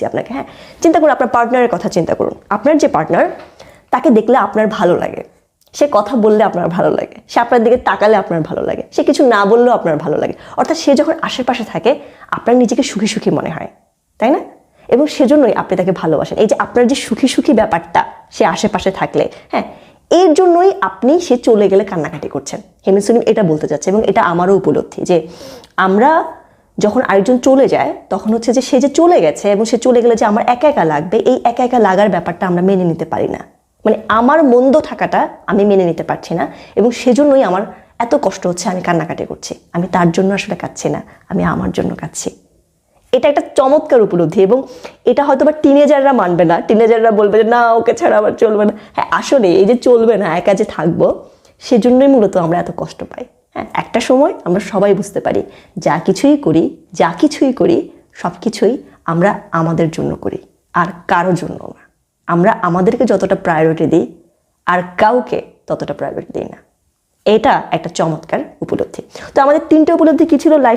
আপনাকে। হ্যাঁ, চিন্তা করুন আপনার পার্টনারের কথা চিন্তা করুন। আপনার যে পার্টনার, তাকে দেখলে আপনার ভালো লাগে, সে কথা বললে আপনার ভালো লাগে, সে আপনার দিকে তাকালে আপনার ভালো লাগে, সে কিছু না বললেও আপনার ভালো লাগে। অর্থাৎ সে যখন আশেপাশে থাকে আপনার নিজেকে সুখী সুখী মনে হয়, তাই না? এবং সেজন্যই আপনি তাকে ভালোবাসেন। এই যে আপনার যে সুখী সুখী ব্যাপারটা, সে আশেপাশে থাকলে, হ্যাঁ, এর জন্যই আপনি সে চলে গেলে কান্নাকাটি করছেন। হেমেন সুনিম এটা বলতে চাচ্ছে, এবং এটা আমারও উপলব্ধি যে আমরা যখন আরেকজন চলে যায় তখন হচ্ছে যে সে যে চলে গেছে এবং সে চলে গেলে যে আমার একা একা লাগবে, এই একা একা লাগার ব্যাপারটা আমরা মেনে নিতে পারি না। মানে আমার মন্দ থাকাটা আমি মেনে নিতে পারছি না, এবং সেজন্যই আমার এত কষ্ট হচ্ছে, আমি কান্নাকাটি করছি। আমি তার জন্য আসলে কাঁদছি না, আমি আমার জন্য কাঁদছি। এটা একটা চমৎকার উপলব্ধি, এবং এটা হয়তো বা টিনেজাররা মানবে না, টিনেজাররা বলবে যে না, ওকে ছাড়া আবার চলবে না। হ্যাঁ, আসলে এই যে চলবে না, একা যে থাকবো, সেজন্যই মূলত আমরা এত কষ্ট পাই। হ্যাঁ, একটা সময় আমরা সবাই বুঝতে পারি যা কিছুই করি সব কিছুই আমরা আমাদের জন্য করি, আর কারো জন্য না। আমরা আমাদেরকে যতটা প্রায়োরিটি দিই আর কাউকে ততটা প্রায়োরিটি দিই না। এটা একটা চমৎকার উপলব্ধি। তো আমাদের 3টে উপলব্ধি কি ছিল লাইফ